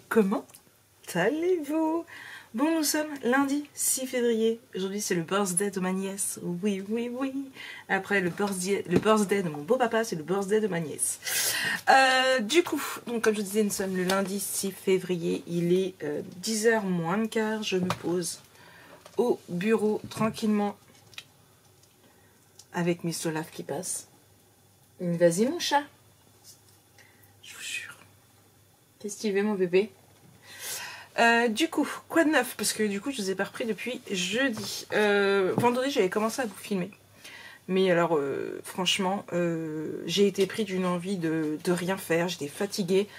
Comment allez-vous? Bon, nous sommes lundi 6 février. Aujourd'hui, c'est le birthday de ma nièce. Oui, oui, oui. Après, le birthday de mon beau-papa, c'est le birthday de ma nièce. Du coup, donc, comme je disais, nous sommes le lundi 6 février. Il est 10h moins le quart. Je me pose au bureau tranquillement avec Miss Olaf qui passe. Vas-y, mon chat. Je vous jure. Qu'est-ce que tu veux, mon bébé? Du coup, quoi de neuf? Parce que du coup, je vous ai pas repris depuis jeudi. Vendredi, j'avais commencé à vous filmer. Mais alors, franchement, j'ai été pris d'une envie de rien faire. J'étais fatiguée.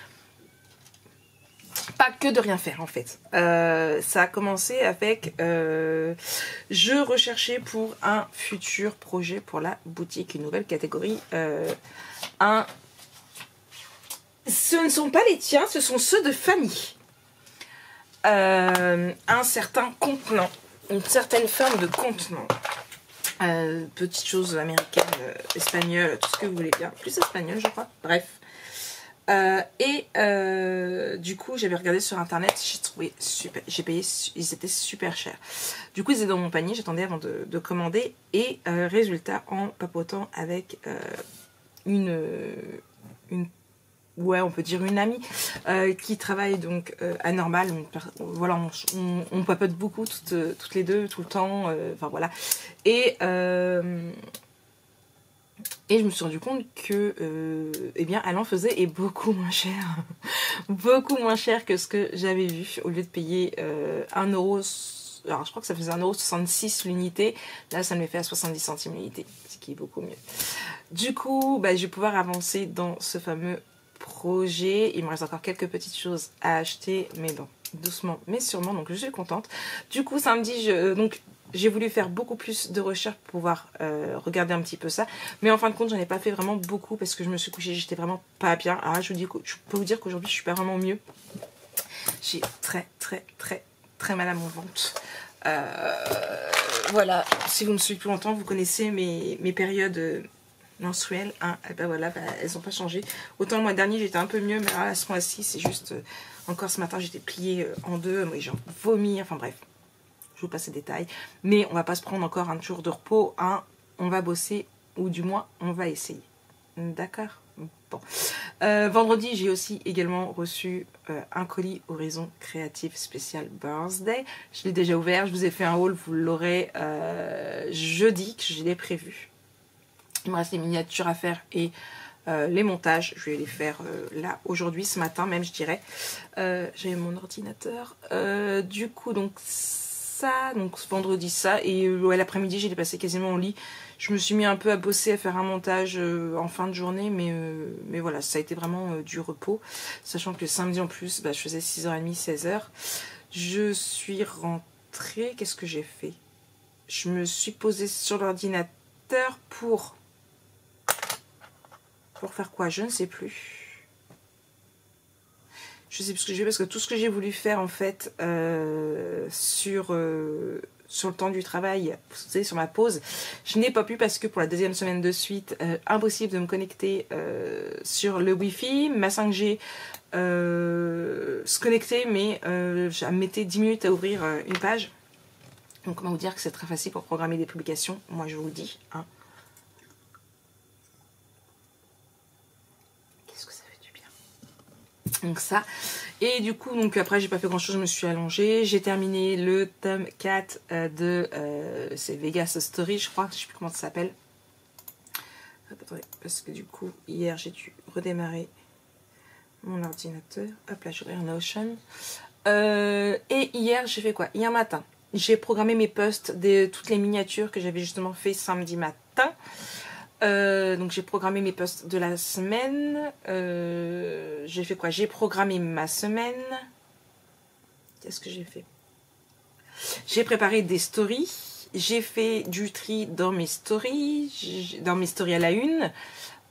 Pas que de rien faire, en fait. Ça a commencé avec... je recherchais pour un futur projet pour la boutique, une nouvelle catégorie. Ce ne sont pas les tiens, ce sont ceux de famille. Un certain contenant, une certaine forme de contenant, petite chose américaine, espagnole, tout ce que vous voulez bien, plus espagnol je crois, bref. Du coup j'avais regardé sur internet, j'ai trouvé super, j'ai payé, ils étaient super chers. Du coup ils étaient dans mon panier, j'attendais avant de commander et résultat, en papotant avec ouais, on peut dire une amie qui travaille donc à Normal. Voilà, on papote beaucoup toutes les deux, tout le temps. Enfin voilà. Et je me suis rendu compte que eh bien, elle en faisait et beaucoup moins cher. Beaucoup moins cher que ce que j'avais vu. Au lieu de payer 1€. Alors je crois que ça faisait 1,66€ l'unité. Là, ça me fait à 70 centimes l'unité, ce qui est beaucoup mieux. Du coup, bah, je vais pouvoir avancer dans ce fameux projet. Il me reste encore quelques petites choses à acheter, mais bon, doucement mais sûrement, donc je suis contente. Du coup, samedi, j'ai voulu faire beaucoup plus de recherches pour pouvoir regarder un petit peu ça, mais en fin de compte, j'en ai pas fait vraiment beaucoup parce que je me suis couchée, j'étais vraiment pas bien. Alors là, je peux vous dire qu'aujourd'hui, je suis pas vraiment mieux. J'ai très mal à mon ventre. Voilà, si vous me suivez plus longtemps, vous connaissez mes périodes menstruelles, hein, et ben voilà, ben, elles n'ont pas changé. Autant le mois dernier j'étais un peu mieux, mais là, à ce mois-ci c'est juste, encore ce matin j'étais pliée en deux, moi j'ai vomi, enfin bref, je vous passe les détails. Mais on va pas se prendre encore un jour de repos, hein, on va bosser, ou du moins on va essayer. D'accord? Bon. Vendredi j'ai aussi également reçu un colis Horizon Créatif spécial Birthday. Je l'ai déjà ouvert, je vous ai fait un haul, vous l'aurez jeudi, que je l'ai prévu. Il me reste les miniatures à faire et les montages. Je vais les faire là aujourd'hui, ce matin même, je dirais. J'ai mon ordinateur. Du coup, donc ça, donc vendredi ça. Et ouais, l'après-midi, j'ai passé quasiment au lit. Je me suis mis un peu à bosser, à faire un montage en fin de journée. Mais voilà, ça a été vraiment du repos. Sachant que le samedi en plus, bah, je faisais 6h30, 16h. Je suis rentrée. Qu'est-ce que j'ai fait? Je me suis posée sur l'ordinateur pour faire quoi? Je ne sais plus. Je sais plus ce que j'ai fait parce que tout ce que j'ai voulu faire en fait sur le temps du travail, vous savez, sur ma pause, je n'ai pas pu parce que pour la deuxième semaine de suite, impossible de me connecter sur le Wi-Fi. Ma 5G se connectait, mais ça me mettait 10 minutes à ouvrir une page. Donc comment vous dire que c'est très facile pour programmer des publications, moi je vous le dis, hein. Donc ça, et du coup donc après j'ai pas fait grand chose, je me suis allongée, j'ai terminé le tome 4 de c'est Vegas Story, je crois, je sais plus comment ça s'appelle. Attendez, parce que du coup hier j'ai dû redémarrer mon ordinateur. Hop là, j'ouvre un Notion. Et hier j'ai fait quoi? Hier matin j'ai programmé mes posts de toutes les miniatures que j'avais justement fait samedi matin. Donc j'ai programmé mes posts de la semaine. J'ai fait quoi? J'ai programmé ma semaine. Qu'est-ce que j'ai fait? J'ai préparé des stories. J'ai fait du tri dans mes stories. Dans mes stories à la une.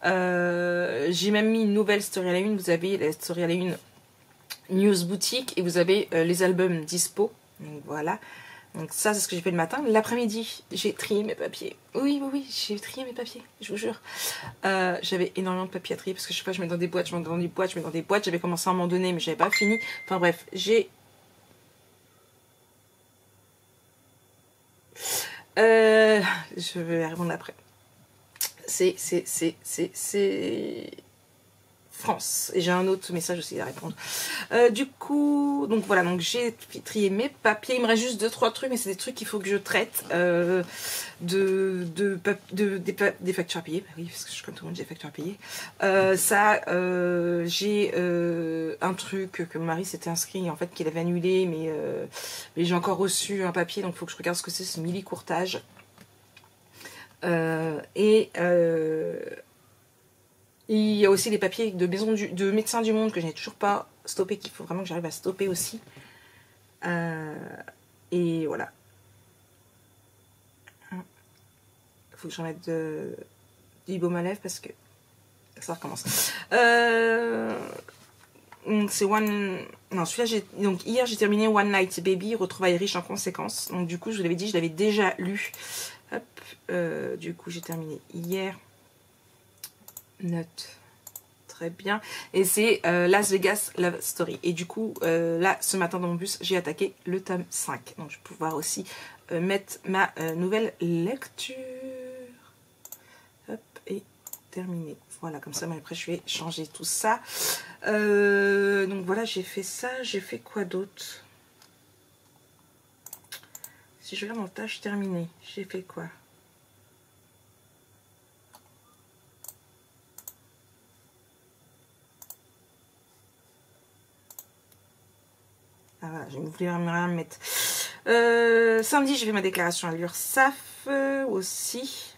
J'ai même mis une nouvelle story à la une. Vous avez la story à la une News Boutique. Et vous avez les albums dispo. Donc voilà. Donc ça, c'est ce que j'ai fait le matin. L'après-midi, j'ai trié mes papiers. Oui, oui, oui, j'ai trié mes papiers, je vous jure. J'avais énormément de papiers à trier parce que je sais pas, je mets dans des boîtes, je mets dans des boîtes, je mets dans des boîtes. J'avais commencé à un moment donné, mais j'avais pas fini. Enfin bref, j'ai... je vais répondre après. C'est France. Et j'ai un autre message aussi à répondre. Du coup, donc voilà, donc j'ai trié mes papiers. Il me reste juste 2-3 trucs, mais c'est des trucs qu'il faut que je traite. Des factures à payer. Bah oui, parce que je suis comme tout le monde, j'ai des factures à payer. J'ai un truc que mon mari s'était inscrit, en fait, qu'il avait annulé, mais j'ai encore reçu un papier, donc il faut que je regarde ce que c'est Milly Courtage. Il y a aussi les papiers de Médecins du Monde que je n'ai toujours pas stoppé, qu'il faut vraiment que j'arrive à stopper aussi. Et voilà. Il faut que j'en mette du baume à lèvres parce que ça recommence. C'est Non, celui-là, donc hier j'ai terminé One Night Baby, retrouvailles riches en conséquences. Donc du coup, je vous l'avais dit, je l'avais déjà lu. Hop. Du coup, j'ai terminé hier. Note. Très bien. Et c'est Las Vegas Love Story. Et du coup, là, ce matin dans mon bus, j'ai attaqué le tome 5. Donc, je vais pouvoir aussi mettre ma nouvelle lecture. Hop, et terminé. Voilà, comme ça, mais après, je vais changer tout ça. Donc, voilà, j'ai fait ça. J'ai fait quoi d'autre? Si je regarde mon tâche terminée, j'ai fait quoi? Ah voilà, je ne voulais rien mettre. Samedi, j'ai fait ma déclaration à l'URSSAF aussi.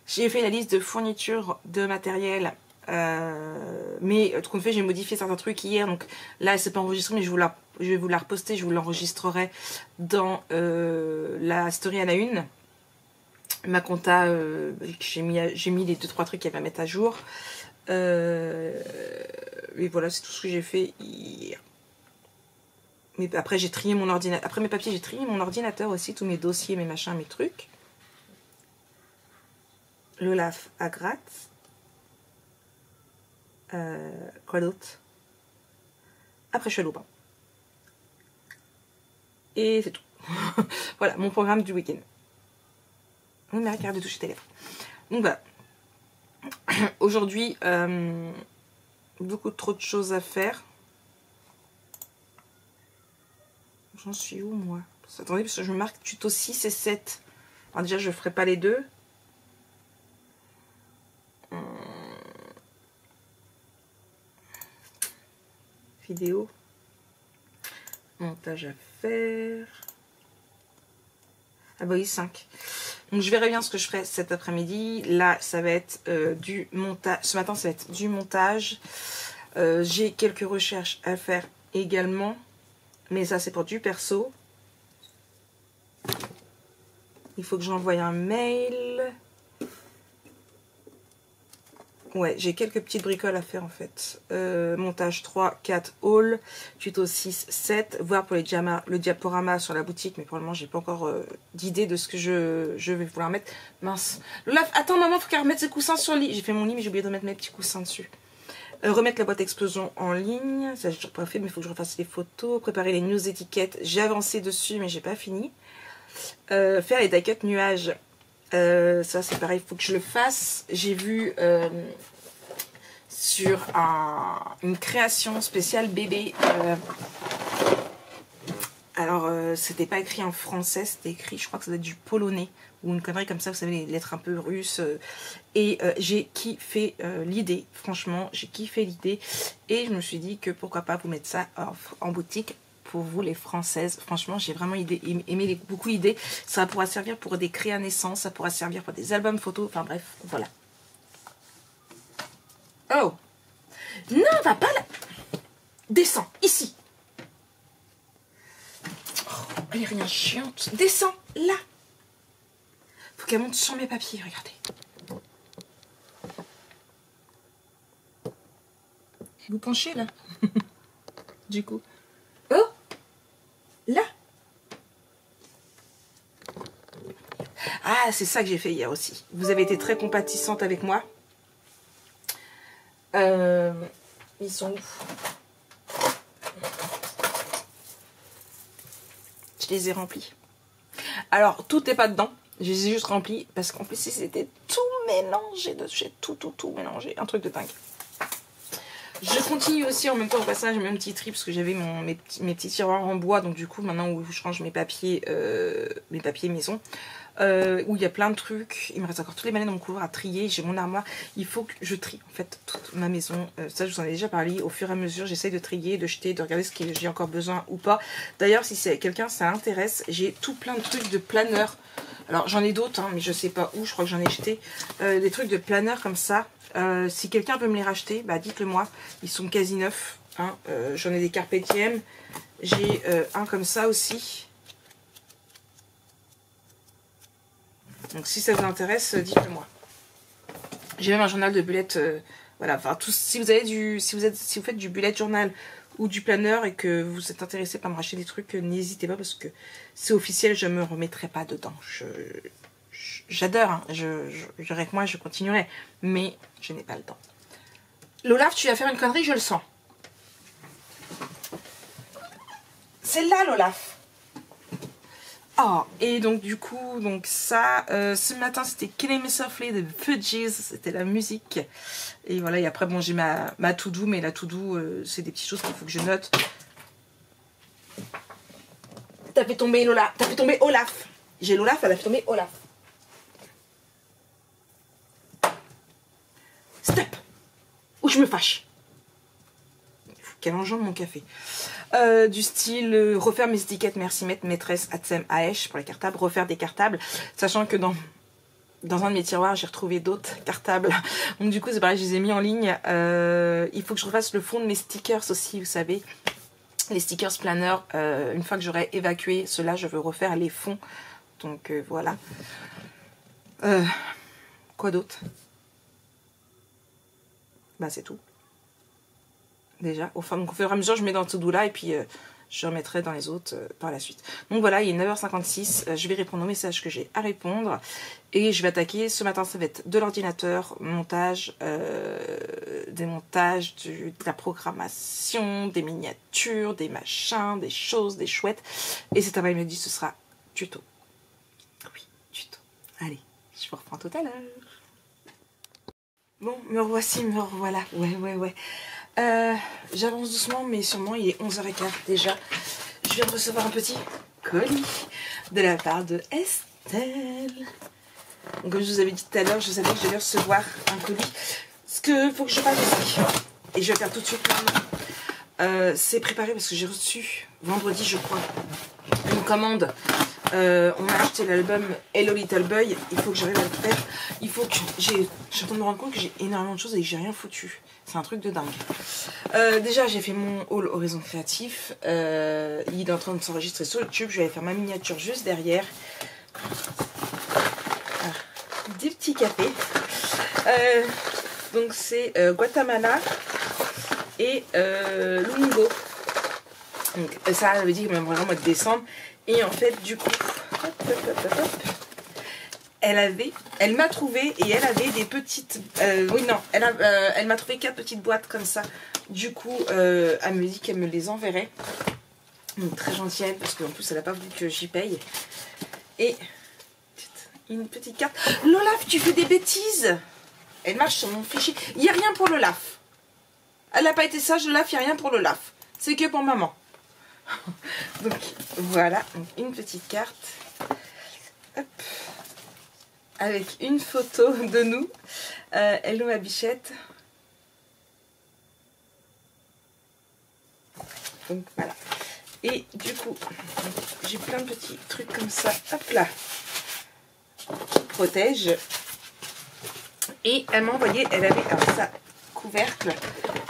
J'ai fait la liste de fournitures de matériel. Mais tout compte fait, j'ai modifié certains trucs hier. Donc là, c'est pas enregistré, mais je vais vous la reposter. Je vous l'enregistrerai dans la story à la une. Ma compta, j'ai mis les 2-3 trucs qu'elle va mettre à jour. Et voilà, c'est tout ce que j'ai fait hier. Mais après, j'ai trié mon ordinateur. Après mes papiers, j'ai trié mon ordinateur aussi, tous mes dossiers, mes machins, mes trucs. Le lave à gratte. Quoi d'autre? Après, je suis à l'aube. Et c'est tout. Voilà, mon programme du week-end. On m'a regardé de toucher tes lèvres. Donc voilà. Aujourd'hui, beaucoup trop de choses à faire. J'en suis où, moi? Attendez, parce que je me marque tuto 6 et 7. Alors déjà, je ne ferai pas les deux. Vidéo. Montage à faire. Ah bah oui, 5. Donc je verrai bien ce que je ferai cet après-midi. Là, ça va être du montage. Ce matin, ça va être du montage. J'ai quelques recherches à faire également. Mais ça, c'est pour du perso. Il faut que j'envoie un mail. Ouais, j'ai quelques petites bricoles à faire en fait. Montage 3, 4, haul, tuto 6, 7. Voir pour le diaporama sur la boutique. Mais pour le moment, j'ai pas encore d'idée de ce que je vais vouloir mettre. Mince. Lola, attends maman, faut qu'elle remette ses coussins sur le lit. J'ai fait mon lit, mais j'ai oublié de mettre mes petits coussins dessus. Remettre la boîte explosion en ligne. Ça, j'ai toujours pas fait, mais il faut que je refasse les photos. Préparer les news étiquettes. J'ai avancé dessus, mais j'ai pas fini. Faire les die-cut nuages. Ça c'est pareil, il faut que je le fasse. J'ai vu sur une création spéciale bébé. Alors c'était pas écrit en français, c'était écrit, je crois que ça doit être du polonais ou une connerie comme ça, vous savez, les lettres un peu russes. Et j'ai kiffé l'idée, franchement, j'ai kiffé l'idée. Et je me suis dit que pourquoi pas vous mettre ça en boutique. Pour vous les françaises, franchement j'ai vraiment aimé beaucoup l'idée. Ça pourra servir pour des créas naissance, ça pourra servir pour des albums photos, enfin bref, voilà. Oh non, va pas là. Descends, ici. Oh, elle est rien chiante. Descends, là. Faut qu'elle monte sur mes papiers, regardez. Vous penchez là. Du coup. Oh là. Ah, c'est ça que j'ai fait hier aussi. Vous avez été très compatissante avec moi. Ils sont où? Je les ai remplis. Alors, tout n'est pas dedans. Je les ai juste remplis parce qu'en plus, c'était tout mélangé. J'ai tout mélangé. Un truc de dingue. Je continue aussi en même temps au passage mes petits tri parce que j'avais mes petits tiroirs en bois. Donc du coup, maintenant où je range mes papiers maison, où il y a plein de trucs. Il me reste encore tous les balais dans mon couloir à trier. J'ai mon armoire. Il faut que je trie en fait toute ma maison. Ça, je vous en ai déjà parlé. Au fur et à mesure, j'essaye de trier, de jeter, de regarder ce que j'ai encore besoin ou pas. D'ailleurs, si c'est quelqu'un ça intéresse, j'ai tout plein de trucs de planeur. Alors j'en ai d'autres, hein, mais je sais pas où. Je crois que j'en ai jeté des trucs de planeur comme ça. Si quelqu'un peut me les racheter, bah dites-le moi. Ils sont quasi neufs. Hein. J'en ai des carpe diem. J'ai un comme ça aussi. Donc si ça vous intéresse, dites-le moi. J'ai même un journal de bullet. Voilà. Enfin, si vous faites du bullet journal ou du planeur et que vous êtes intéressé par me racheter des trucs, n'hésitez pas parce que c'est officiel. Je me remettrai pas dedans. J'adore, hein. J'aurais que moi, je continuerai. Mais je n'ai pas le temps. L'Olaf, tu vas faire une connerie, je le sens. C'est là, l'Olaf. Oh, et donc du coup, ça, ce matin, c'était Killing Me Softly de Fugees. C'était la musique. Et voilà, et après, bon, j'ai ma to-do, mais la to-do, c'est des petites choses qu'il faut que je note. T'as fait tomber Lola, t'as fait tomber Olaf. J'ai l'Olaf, elle a fait tomber Olaf. Stop! Ou je me fâche. Il faut qu'elle enjambe mon café. Du style refaire mes étiquettes, merci maîtresse Atsem Aesh pour les cartables, refaire des cartables, sachant que dans un de mes tiroirs j'ai retrouvé d'autres cartables, donc du coup c'est pareil, je les ai mis en ligne. Il faut que je refasse le fond de mes stickers aussi, vous savez, les stickers planner. Une fois que j'aurai évacué cela, je veux refaire les fonds, donc voilà. Quoi d'autre? Bah c'est tout. Déjà, au fur et à mesure, je mets dans tout là et puis je remettrai dans les autres par la suite. Donc voilà, il est 9h56, je vais répondre aux messages que j'ai à répondre et je vais attaquer. Ce matin, ça va être de l'ordinateur, montage, des montages, de la programmation, des miniatures, des machins, des choses, des chouettes. Et cet après-midi, ce sera tuto. Oui, tuto. Allez, je vous reprends tout à l'heure. Bon, me revoici, me revoilà. Ouais. J'avance doucement, mais sûrement il est 11h15 déjà. Je viens de recevoir un petit colis de la part de Estelle. Donc, comme je vous avais dit tout à l'heure, je savais que je devais recevoir un colis. Ce que faut que je fasse aussi, et je vais faire tout de suite maintenant, c'est préparé parce que j'ai reçu vendredi, je crois, une commande. On a acheté l'album Hello Little Boy. Il faut que j'arrive à le faire. Il faut que je suis en train de me rendre compte que j'ai énormément de choses et que j'ai rien foutu. C'est un truc de dingue. Déjà, j'ai fait mon haul Horizon Créatif. Il est en train de s'enregistrer sur YouTube. Je vais aller faire ma miniature juste derrière. Des petits cafés. Donc, c'est Guatemala et Lumingo. Donc, ça veut dire même vraiment au mois de décembre. Et en fait, du coup, elle m'a trouvé et elle avait des petites... elle m'a trouvé 4 petites boîtes comme ça. Du coup, elle me dit qu'elle me les enverrait. Donc très gentille elle, parce qu'en plus, elle n'a pas voulu que j'y paye. Et une petite carte. L'Olaf, tu fais des bêtises. Elle marche sur mon fichier. Il n'y a rien pour l'Olaf. Elle n'a pas été sage, l'Olaf, il n'y a rien pour l'Olaf. C'est que pour maman. Donc voilà, donc une petite carte. Hop. Avec une photo de nous. Hello ma bichette. Donc voilà. Et du coup, j'ai plein de petits trucs comme ça. Hop là. Qui protègent. Et elle m'a envoyé, elle avait ça, couvercle.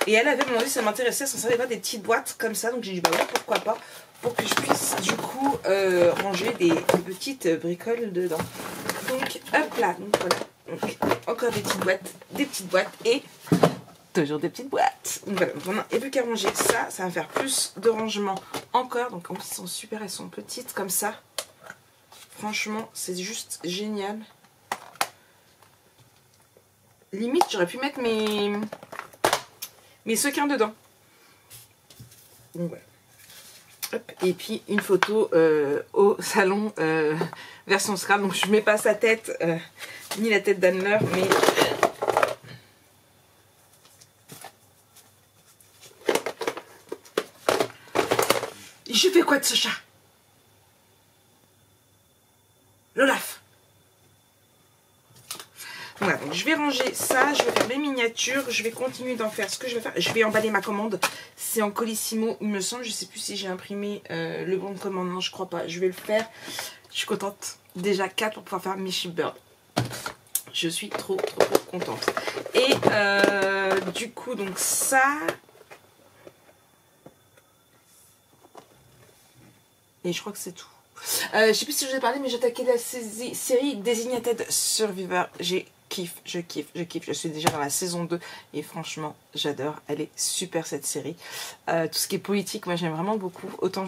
Et elle avait demandé si ça m'intéressait, ça savait pas des petites boîtes comme ça. Donc j'ai dit bah ouais, pourquoi pas. Pour que je puisse du coup ranger des petites bricoles dedans. Donc hop là, donc voilà. Donc, encore des petites boîtes et toujours des petites boîtes. Donc voilà, on n'a plus qu'à ranger ça. Ça va faire plus de rangement encore. Donc en plus elles sont super, elles sont petites comme ça. Franchement, c'est juste génial. Limite, j'aurais pu mettre mes sequins dedans. Donc voilà. Hop. Et puis une photo au salon version scrap. Donc je mets pas sa tête, ni la tête d'Anne-Laure, mais... Je fais quoi de ce chat? L'Olaf. Voilà, donc je vais ranger ça, je vais faire mes miniatures, je vais continuer d'en faire ce que je vais faire. Je vais emballer ma commande, c'est en Colissimo, il me semble, je sais plus si j'ai imprimé le bon de commande, non je crois pas, je vais le faire. Je suis contente, déjà 4 pour pouvoir faire mes shipbirds. Je suis trop contente. Et du coup, donc ça... Et je crois que c'est tout. Je sais plus si je vous ai parlé, mais j'ai attaqué la série Designated Survivor. Je kiffe. Je suis déjà dans la saison 2 et franchement, j'adore. Elle est super cette série. Tout ce qui est politique, moi j'aime vraiment beaucoup. Autant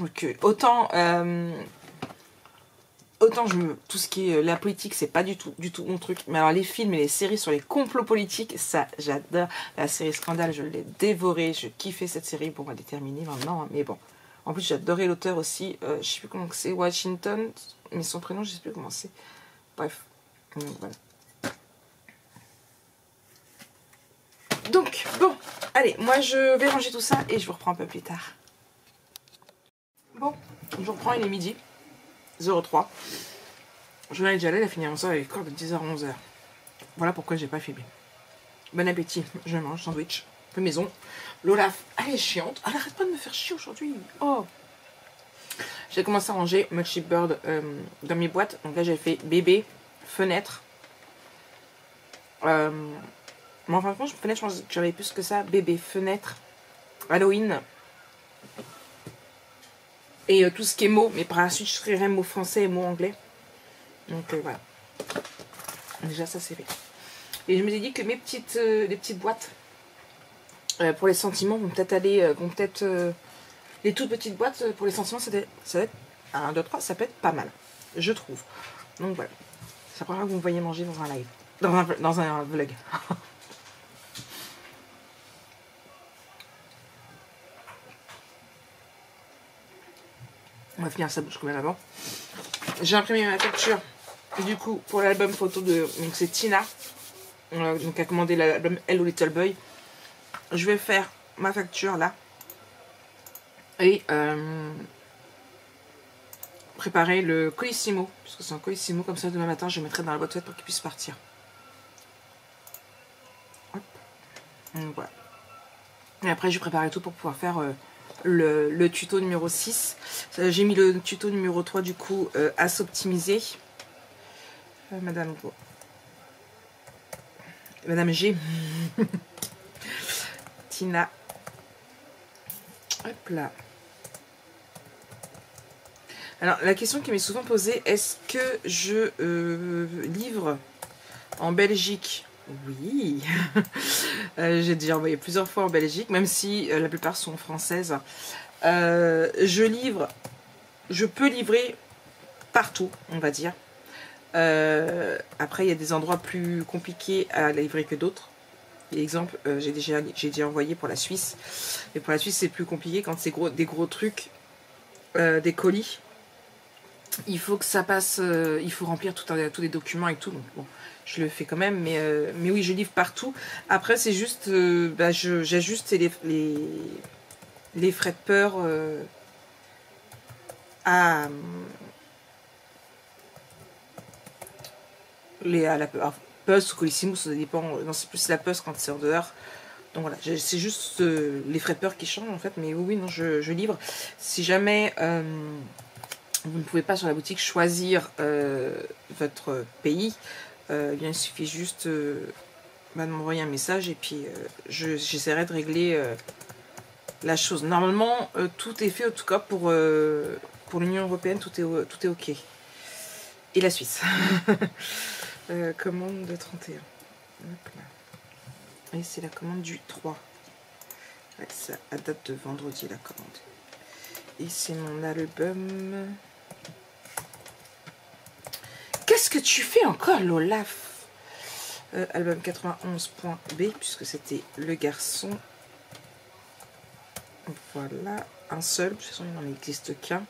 tout ce qui est la politique, c'est pas du tout mon truc. Mais alors les films et les séries sur les complots politiques, ça j'adore. La série Scandale, je l'ai dévorée. Je kiffais cette série. Bon, elle est terminée maintenant, hein, mais bon. En plus, j'adorais l'auteur aussi. Je sais plus comment c'est. Washington. Mais son prénom, je sais plus comment c'est. Bref. Donc, voilà. Donc, bon. Allez, moi, je vais ranger tout ça et je vous reprends un peu plus tard. Bon, je vous reprends. Il est midi. 03. Je vais déjà là. Il a fini à 11h. Il est encore de 10h à 11h. Voilà pourquoi j'ai pas filmé. Bon appétit. Je mange sandwich. Peu maison. L'Olaf, elle est chiante. Elle arrête pas de me faire chier aujourd'hui. Oh. J'ai commencé à ranger mon shipbird dans mes boîtes. Donc là, j'ai fait bébé, fenêtre. Mais enfin, franchement, fenêtre, je pense que j'avais plus que ça. Bébé, fenêtre, Halloween. Et tout ce qui est mots. Mais par la suite, je serai mots français et mots anglais. Donc voilà. Déjà, ça, c'est fait. Et je me suis dit que mes les petites boîtes pour les sentiments vont peut-être aller... les toutes petites boîtes pour les sentiments, ça va être 1, 2, 3, ça peut être pas mal, je trouve. Donc voilà. C'est la première fois que vous me voyez manger dans un live. Dans un vlog. On va finir sa bouche comme elle avant. J'ai imprimé ma facture du coup pour l'album photo de... Donc c'est Tina. Donc a commandé l'album Hello Little Boy. Je vais faire ma facture là. Et préparer le Colissimo. Parce que c'est un Colissimo. Comme ça demain matin je mettrai dans la boîte pour qu'il puisse partir. Hop. Donc voilà. Et après je vais préparer tout pour pouvoir faire... le tuto numéro 6. J'ai mis le tuto numéro 3 du coup à s'optimiser. Madame G. Tina. Hop là. Alors la question qui m'est souvent posée, est-ce que je livre en Belgique? Oui. J'ai déjà envoyé plusieurs fois en Belgique, même si la plupart sont françaises. Je peux livrer partout, on va dire. Après, il y a des endroits plus compliqués à livrer que d'autres. Exemple, j'ai déjà envoyé pour la Suisse. Et pour la Suisse, c'est plus compliqué quand c'est des gros trucs, des colis. Il faut que ça passe, il faut remplir tous les documents et tout. Donc bon, je le fais quand même, mais oui, je livre partout. Après, c'est juste, j'ajuste les frais de peur à la Poste ou Colissimo, ça dépend. Non, c'est plus la Poste quand c'est en dehors. Donc voilà, c'est juste les frais de peur qui changent en fait. Mais oui, non, je livre. Si jamais vous ne pouvez pas sur la boutique choisir votre pays, bien, il suffit juste de m'envoyer un message et puis j'essaierai de régler la chose. Normalement, tout est fait, en tout cas pour l'Union Européenne, tout est ok. Et la Suisse. Commande de 31. Hop là. Et c'est la commande du 3. Ouais, ça à date de vendredi la commande. Et c'est mon album. qu'est-ce que tu fais encore, l'Olaf? Album 91.B, puisque c'était le garçon. Voilà, un seul, de toute façon il n'en existe qu'un.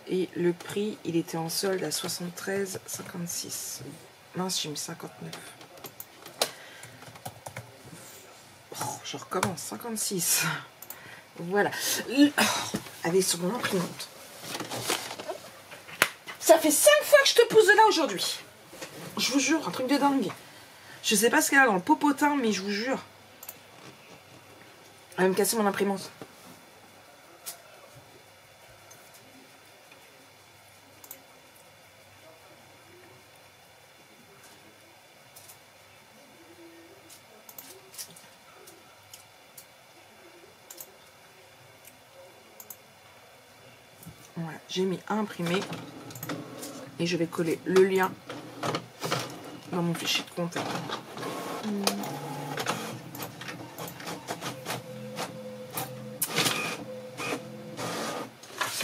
Et le prix, il était en solde à 73,56. Mince, j'ai mis 59. Oh, je recommence, 56. Voilà. Allez, sur mon imprimante. Ça fait 5 fois que je te pousse de là aujourd'hui. Je vous jure, un truc de dingue. Je sais pas ce qu'il y a dans le popotin, mais je vous jure. Elle va me casser mon imprimante. Voilà, j'ai mis à imprimer et je vais coller le lien dans mon fichier de compte. Ça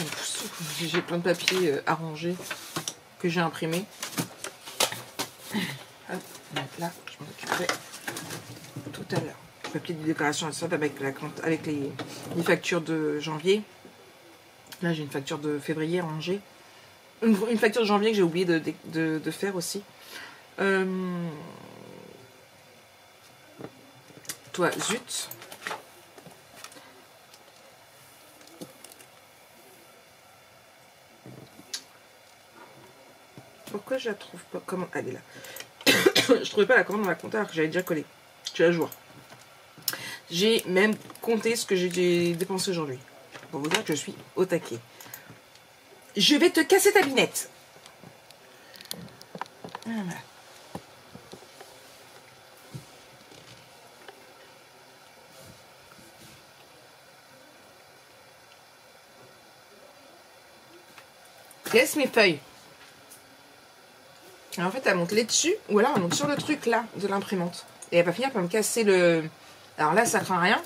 me pousse. J'ai plein de papiers arrangés que j'ai imprimés. Hop, donc là, je m'en occuperai tout à l'heure. Papier de décoration avec les factures de janvier. Là, j'ai une facture de février rangée. Une facture de janvier que j'ai oublié de faire aussi. Toi, zut. Pourquoi je la trouve pas? Comment? Elle est là. Je trouvais pas la commande dans la compte alors que j'avais déjà collé. Je suis à jour. J'ai même compté ce que j'ai dépensé aujourd'hui. Pour vous dire que je suis au taquet. Je vais te casser ta binette. Voilà. Laisse mes feuilles. Alors en fait, elle monte là-dessus, ou alors elle monte sur le truc là de l'imprimante. Et elle va finir par me casser le... Alors là, ça craint rien,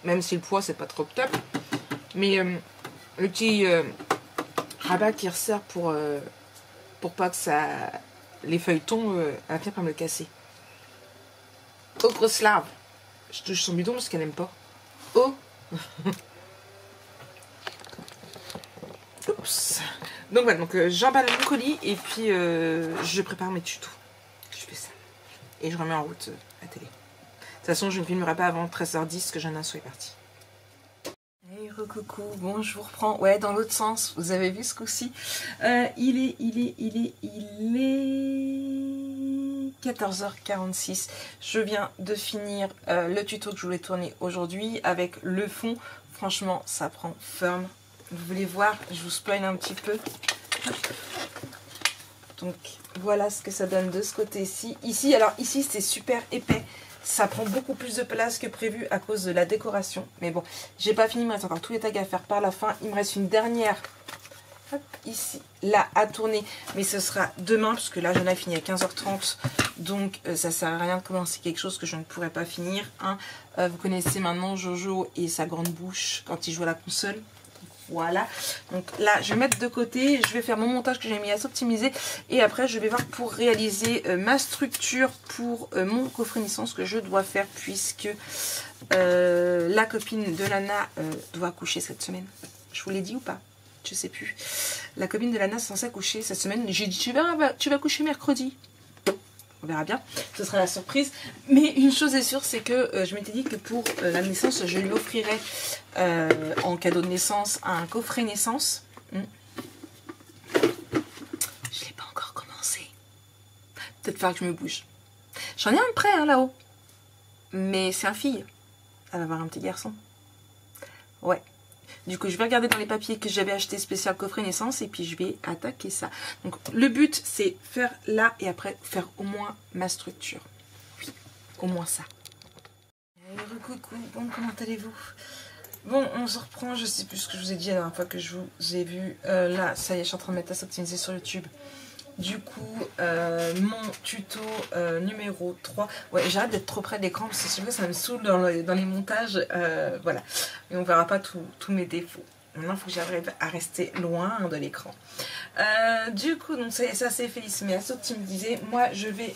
même si le poids, c'est pas trop top. Mais le petit rabat qui resserre pour pas que ça... les feuilles tombent, elle va finir par me le casser. Oh, grosse larve. Je touche son bidon parce qu'elle n'aime pas. Oh. Oups. Donc voilà, donc j'emballe mon colis et puis je prépare mes tutos. Je fais ça. Et je remets en route la télé. De toute façon, je ne filmerai pas avant 13h10 que Jeanne soit partie. Hey, recoucou, bon, je vous reprends. Ouais, dans l'autre sens, vous avez vu ce coup-ci. Il est 14h46. Je viens de finir le tuto que je voulais tourner aujourd'hui avec le fond. Franchement, ça prend forme. Vous voulez voir, je vous spoil un petit peu. Donc voilà ce que ça donne de ce côté-ci. Ici, alors ici c'est super épais. Ça prend beaucoup plus de place que prévu à cause de la décoration. Mais bon, j'ai pas fini, il me reste encore tous les tags à faire par la fin. Il me reste une dernière, hop, ici, là, à tourner. Mais ce sera demain, puisque là, j'en ai fini à 15h30. Donc ça sert à rien de commencer quelque chose que je ne pourrais pas finir. Hein. Vous connaissez maintenant Jojo et sa grande bouche quand il joue à la console. Voilà, donc là je vais mettre de côté, je vais faire mon montage que j'ai mis à s'optimiser et après je vais voir pour réaliser ma structure pour mon coffret naissance que je dois faire puisque la copine de Lana doit accoucher cette semaine. Je vous l'ai dit ou pas? Je sais plus. La copine de Lana est censée accoucher cette semaine. J'ai dit tu vas coucher mercredi. On verra bien, ce sera la surprise. Mais une chose est sûre, c'est que je m'étais dit que pour la naissance, je lui offrirais en cadeau de naissance un coffret naissance. Je ne l'ai pas encore commencé. Peut-être faire que je me bouge. J'en ai un prêt hein, là-haut. Mais c'est un fille. Elle va avoir un petit garçon. Ouais. Du coup, je vais regarder dans les papiers que j'avais acheté spécial coffret naissance et puis je vais attaquer ça. Donc, le but, c'est faire là et après faire au moins ma structure. Oui, au moins ça. Coucou, bon, comment allez-vous? Bon, on se reprend, je sais plus ce que je vous ai dit la dernière fois que je vous ai vu. Là, ça y est, je suis en train de mettre à s'optimiser sur YouTube. Du coup, mon tuto numéro 3. Ouais, j'arrête d'être trop près de l'écran parce que ça me saoule dans les montages. Voilà. Et on verra pas tous mes défauts. Maintenant, il faut que j'arrive à rester loin de l'écran. Du coup, donc ça c'est Félix Méasso qui me disait, moi je vais,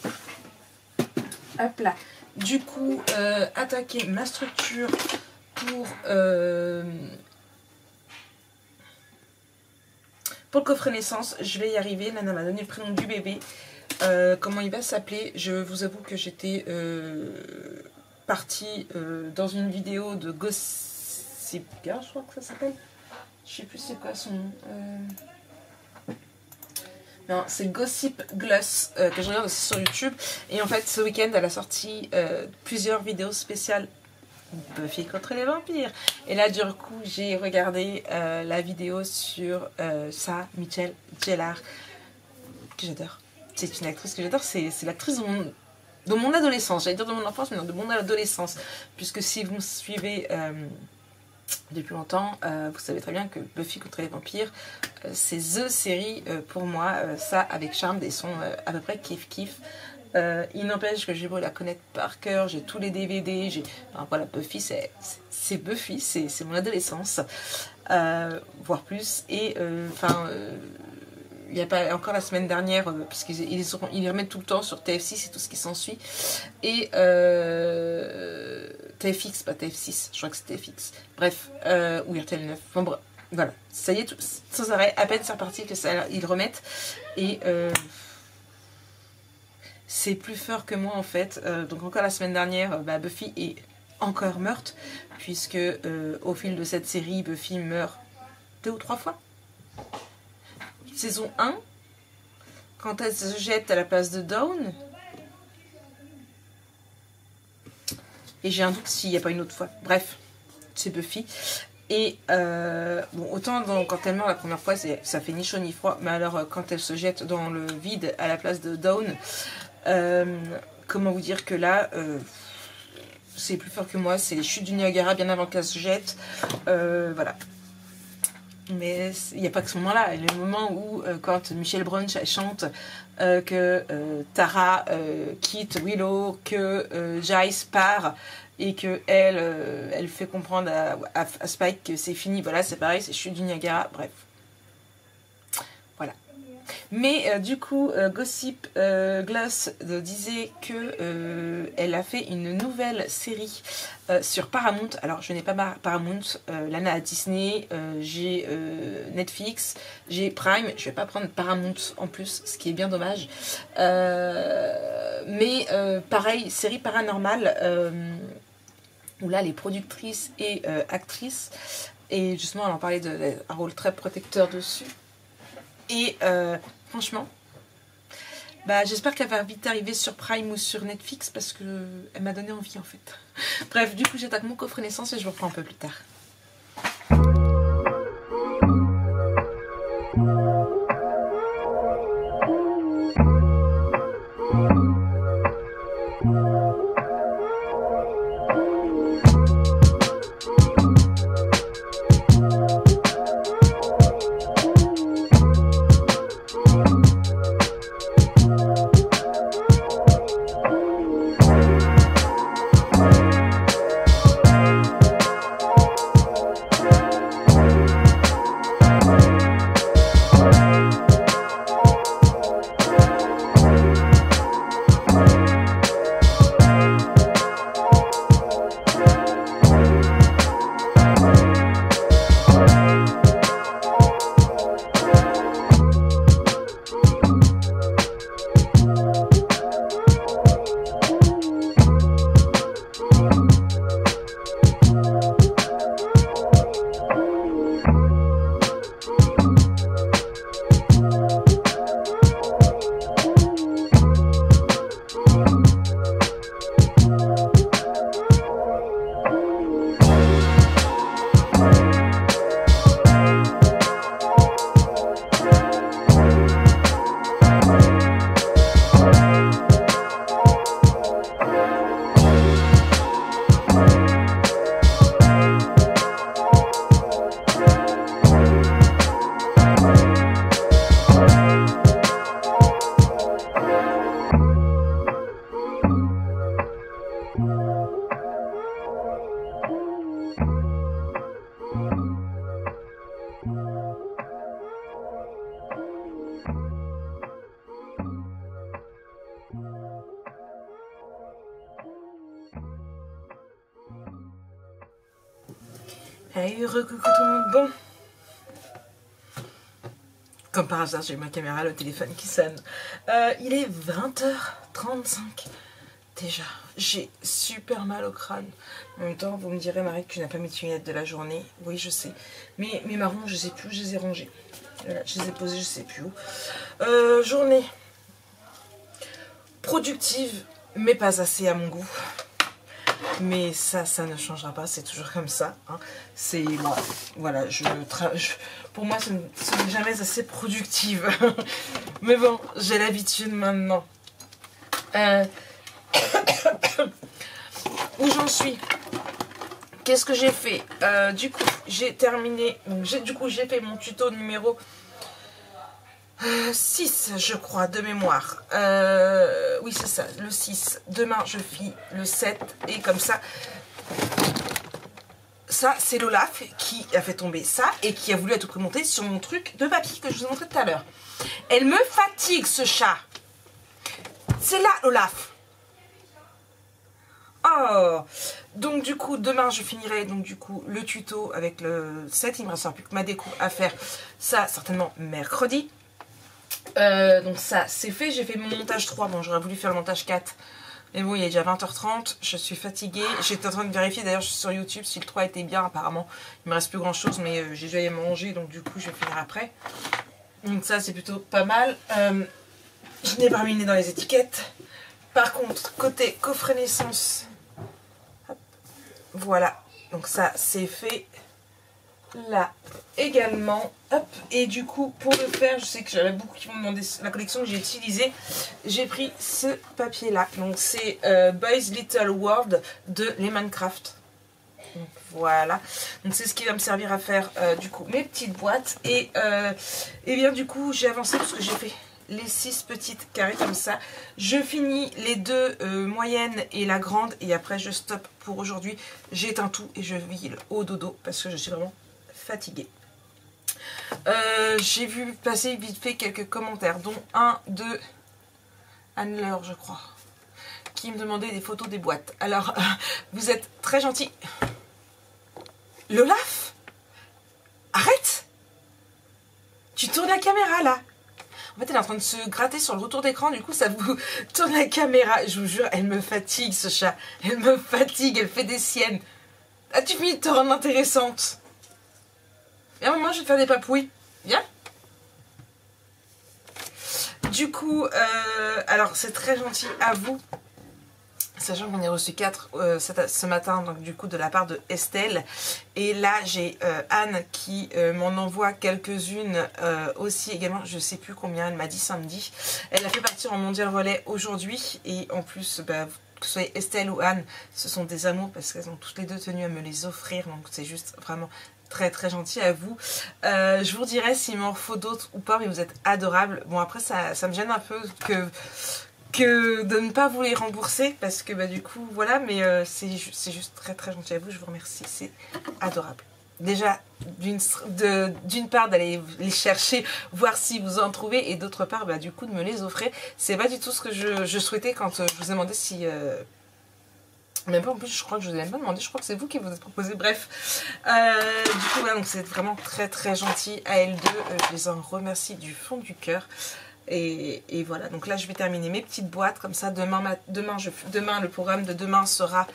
hop là, du coup, attaquer ma structure pour le coffret naissance. Je vais y arriver. Nana m'a donné le prénom du bébé. Comment il va s'appeler? Je vous avoue que j'étais partie dans une vidéo de Gossip Girl, je crois que ça s'appelle. Je sais plus c'est quoi son nom. Non, c'est Gossip Gloss que je regarde aussi sur YouTube. Et en fait, ce week-end, elle a sorti plusieurs vidéos spéciales Buffy contre les vampires. Et là, du coup, j'ai regardé la vidéo sur Sarah Michelle Gellar, que j'adore. C'est une actrice que j'adore. C'est l'actrice de mon adolescence. J'allais dire de mon enfance, mais non, de mon adolescence. Puisque si vous me suivez depuis longtemps, vous savez très bien que Buffy contre les vampires, c'est THE série pour moi. Ça, avec Charmed, et sont à peu près kiff-kiff. Il n'empêche que j'ai beau la connaître par cœur, j'ai tous les DVD, enfin, voilà, Buffy, c'est Buffy, c'est mon adolescence, voire plus. Et il n'y a pas encore la semaine dernière, puisqu'ils les remettent tout le temps sur TF6 et tout ce qui s'ensuit. Et TFX, pas TF6, je crois que c'est TFX. Bref, ou RTL 9. Bon, bref, voilà, ça y est, sans arrêt, à peine c'est reparti que ça, ils remettent. Et c'est plus fort que moi en fait. Donc encore la semaine dernière, Buffy est encore morte, puisque au fil de cette série, Buffy meurt 2 ou 3 fois. Saison 1, quand elle se jette à la place de Dawn. Et j'ai un doute s'il n'y a pas une autre fois. Bref, c'est Buffy. Et bon, autant quand elle meurt la première fois, ça fait ni chaud ni froid. Mais alors quand elle se jette dans le vide à la place de Dawn, comment vous dire que là, c'est plus fort que moi. C'est les chutes du Niagara bien avant qu'elle se jette. Voilà. Mais il n'y a pas que ce moment-là. Il y a le moment où, quand Michelle Brunch elle chante que Tara quitte Willow, que Giles part et que elle fait comprendre à Spike que c'est fini. Voilà, c'est pareil, c'est chute du Niagara. Bref. Voilà. Mais du coup, Gossip Gloss disait que elle a fait une nouvelle série sur Paramount. Alors, je n'ai pas Paramount, Lana a Disney, j'ai Netflix, j'ai Prime. Je vais pas prendre Paramount en plus, ce qui est bien dommage. Mais pareil, série paranormale, où là, les productrices et actrices, et justement, elle en parlait d'un rôle très protecteur dessus. Et franchement, j'espère qu'elle va vite arriver sur Prime ou sur Netflix, parce qu'elle m'a donné envie en fait. Bref, du coup j'attaque mon coffre naissance et je vous reprends un peu plus tard. Et recoucou tout le monde. Bon, comme par hasard, j'ai eu ma caméra, le téléphone qui sonne. Il est 20h35 déjà. J'ai super mal au crâne. En même temps, vous me direz, Marie, que tu n'as pas mes lunettes de la journée. Oui, je sais. Mais mes marrons, je sais plus où je les ai rangés. Voilà, je les ai posés, je sais plus où. Journée productive, mais pas assez à mon goût. Mais ça ne changera pas, c'est toujours comme ça. Hein. C'est voilà, pour moi, ce n'est jamais assez productive. Mais bon, j'ai l'habitude maintenant. Où j'en suis? Qu'est-ce que j'ai fait? Du coup, j'ai terminé. J'ai fait mon tuto numéro 6, je crois, de mémoire. Oui, c'est ça, le 6. Demain, je fais le 7. Et comme ça, c'est l'Olaf qui a fait tomber ça et qui a voulu à tout prix monter sur mon truc de papier que je vous ai montré tout à l'heure. Elle me fatigue, ce chat. C'est là, l'Olaf. Oh. Donc, du coup, demain, je finirai le tuto avec le 7. Il ne me restera plus que ma découpe à faire. Ça, certainement, mercredi. Donc ça c'est fait, j'ai fait mon montage 3, bon j'aurais voulu faire le montage 4 mais bon il est déjà 20h30, je suis fatiguée, j'étais en train de vérifier d'ailleurs sur YouTube si le 3 était bien, apparemment il me reste plus grand chose mais j'ai déjà à manger donc du coup je vais finir après, donc ça c'est plutôt pas mal. Je n'ai pas terminé dans les étiquettes, par contre côté coffret naissance, hop, voilà, donc ça c'est fait. Là également, hop, et du coup pour le faire, je sais que j'avais beaucoup qui m'ont demandé la collection que j'ai utilisée, j'ai pris ce papier là, donc c'est Boys Little World de Lehmancraft. Donc voilà, donc c'est ce qui va me servir à faire du coup mes petites boîtes et bien du coup j'ai avancé parce que j'ai fait les 6 petites carrés comme ça. Je finis les 2 moyennes et la grande et après je stoppe pour aujourd'hui. J'éteins tout et je file au dodo parce que je suis vraiment fatiguée. J'ai vu passer vite fait quelques commentaires, dont un de Anne-Laure, je crois, qui me demandait des photos des boîtes. Alors, vous êtes très gentil. L'Olaf, arrête! Tu tournes la caméra là. En fait, elle est en train de se gratter sur le retour d'écran, du coup, ça vous tourne la caméra. Je vous jure, elle me fatigue, ce chat. Elle me fatigue, elle fait des siennes. As-tu fini de te rendre intéressante? Viens, maman, je vais te faire des papouilles. Viens. Du coup, alors c'est très gentil à vous. Sachant qu'on a reçu 4 ce matin, donc du coup de la part de Estelle. Et là, j'ai Anne qui m'en envoie quelques-unes aussi également. Je sais plus combien, elle m'a dit samedi. Elle a fait partir en mondial relais aujourd'hui. Et en plus, bah, que ce soit Estelle ou Anne, ce sont des amours parce qu'elles ont toutes les deux tenu à me les offrir. Donc c'est juste vraiment très très gentil à vous. Je vous dirai s'il m'en faut d'autres ou pas, mais vous êtes adorables. Bon après ça me gêne un peu que de ne pas vous les rembourser parce que bah du coup voilà, mais c'est juste très très gentil à vous, je vous remercie, c'est adorable. Déjà d'une part d'aller les chercher, voir si vous en trouvez, et d'autre part bah du coup de me les offrir. C'est pas du tout ce que je souhaitais quand je vous ai demandé si... Même pas en plus, je crois que je vous ai même pas demandé, je crois que c'est vous qui vous êtes proposé, bref. Du coup, voilà, donc c'est vraiment très très gentil à L2, je les en remercie du fond du cœur. Et voilà, donc là je vais terminer mes petites boîtes, comme ça demain le programme de demain sera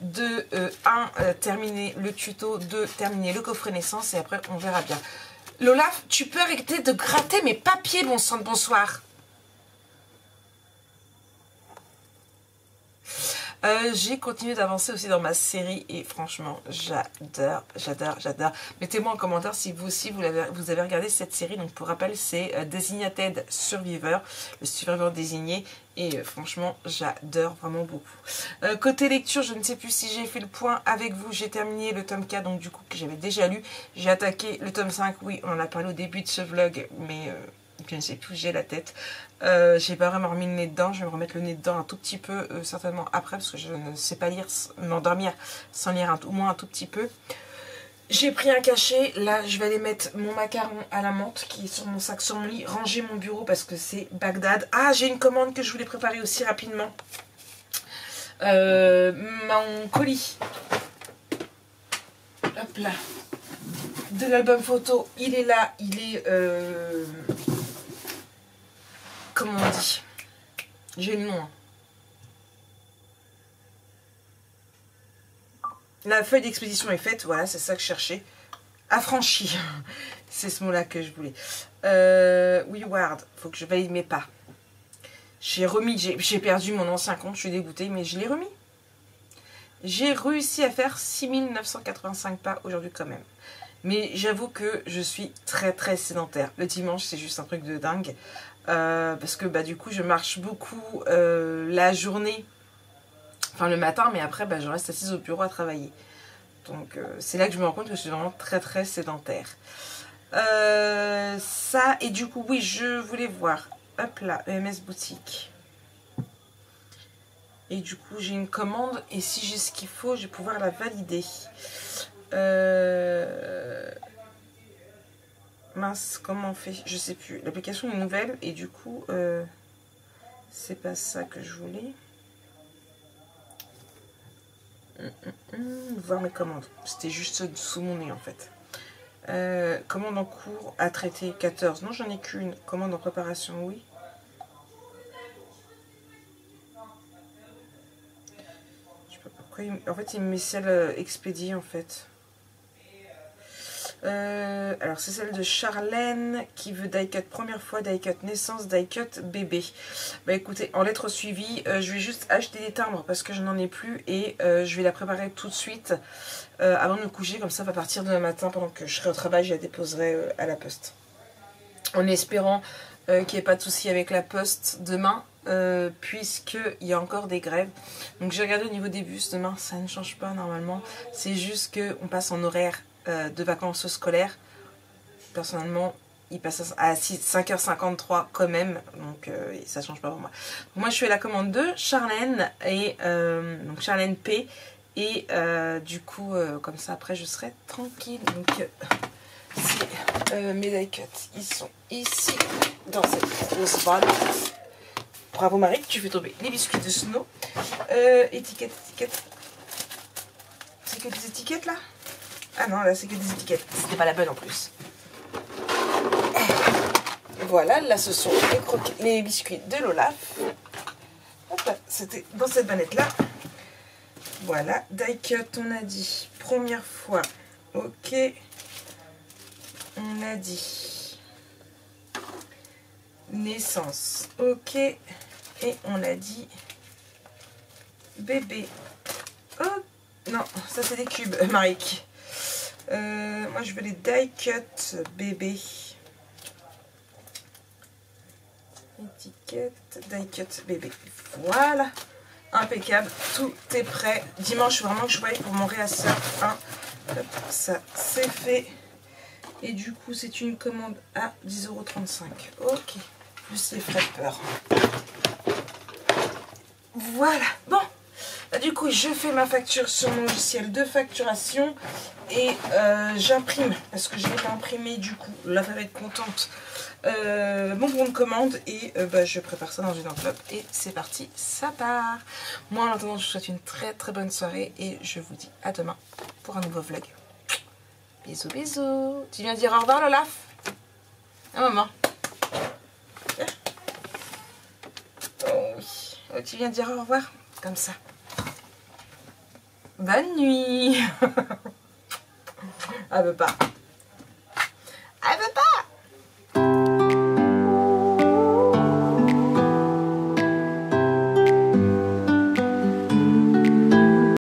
de 1, terminer le tuto, 2, terminer le coffret naissance, et après on verra bien. L'Olaf, tu peux arrêter de gratter mes papiers, bon sang de bonsoir. J'ai continué d'avancer aussi dans ma série et franchement j'adore. Mettez-moi en commentaire si vous aussi vous avez regardé cette série. Donc pour rappel, c'est Designated Survivor, le surviveur désigné, et franchement j'adore vraiment beaucoup. Côté lecture, je ne sais plus si j'ai fait le point avec vous. J'ai terminé le tome 4, donc du coup que j'avais déjà lu. J'ai attaqué le tome 5, oui on en a parlé au début de ce vlog, mais je ne sais plus, j'ai la tête. J'ai pas vraiment remis le nez dedans, je vais me remettre le nez dedans un tout petit peu certainement après, parce que je ne sais pas lire, m'endormir sans lire au moins un tout petit peu. J'ai pris un cachet, là je vais aller mettre mon macaron à la menthe qui est sur mon sac, sur mon lit, ranger mon bureau parce que c'est Bagdad. Ah, j'ai une commande que je voulais préparer aussi rapidement. Mon colis. Hop là. de l'album photo, il est là, il est... comment on dit? J'ai le nom. Hein. La feuille d'expédition est faite, voilà, c'est ça que je cherchais. Affranchi, c'est ce mot-là que je voulais. WeWard, faut que je valide mes pas. J'ai remis, j'ai perdu mon ancien compte, je suis dégoûtée, mais je l'ai remis. J'ai réussi à faire 6985 pas aujourd'hui quand même. Mais j'avoue que je suis très très sédentaire. Le dimanche, c'est juste un truc de dingue. Parce que bah, du coup, je marche beaucoup la journée, enfin le matin, mais après, bah, je reste assise au bureau à travailler. Donc c'est là que je me rends compte que je suis vraiment très très sédentaire. Ça, et du coup, oui, je voulais voir. Hop là, EMS boutique. Et du coup, j'ai une commande. Et si j'ai ce qu'il faut, je vais pouvoir la valider. Mince, comment on fait? Je sais plus. L'application est nouvelle. Et du coup, c'est pas ça que je voulais. Voir mes commandes. C'était juste sous mon nez en fait. Commande en cours à traiter 14. Non, j'en ai qu'une. Commande en préparation, oui. Je sais pas pourquoi. En fait, il me met celle expédiée en fait. Alors, c'est celle de Charlène qui veut die-cut première fois, die-cut naissance, die-cut bébé. Bah écoutez, en lettres suivies, je vais juste acheter des timbres parce que je n'en ai plus et je vais la préparer tout de suite avant de me coucher. Comme ça, à partir de demain matin, pendant que je serai au travail, je la déposerai à la poste. En espérant qu'il n'y ait pas de souci avec la poste demain, puisqu'il y a encore des grèves. Donc j'ai regardé au niveau des bus, demain ça ne change pas normalement. C'est juste qu'on passe en horaire de vacances scolaires. Personnellement, il passe à 5h53 quand même, donc ça change pas pour moi. Donc, moi je fais la commande de Charlène, et donc Charlène P, et du coup comme ça après je serai tranquille. Donc mes die-cuts, ils sont ici dans cette grosse balle. Bravo Marie, tu fais tomber les biscuits de Snow. Étiquette. C'est que des étiquettes là? Ah non, là c'est que des étiquettes. C'était pas la bonne en plus. Voilà, là ce sont les biscuits de l'Olaf. Hop là, c'était dans cette banette là. Voilà, die cut, on a dit première fois. Ok. On a dit naissance. Ok. Et on a dit bébé. Oh non, ça c'est des cubes, Marik. Moi je veux les die cut bébé. Étiquette die cut bébé. Voilà, impeccable, tout est prêt. Dimanche vraiment que je voyais pour mon réasseur. Hein. Hop, ça c'est fait. Et du coup c'est une commande à 10,35 €. Ok, plus les frais de peur. Voilà, bon. Du coup, je fais ma facture sur mon logiciel de facturation et j'imprime, parce que je l'ai pas imprimé, du coup, là, va être contente, mon bon de commande et je prépare ça dans une enveloppe et c'est parti, ça part. Moi, en attendant, je vous souhaite une très très bonne soirée et je vous dis à demain pour un nouveau vlog. Bisous, bisous. Tu viens dire au revoir, Olaf? Ah, maman. Oh oui. Oh, tu viens dire au revoir? Comme ça. Bonne nuit. Elle veut pas.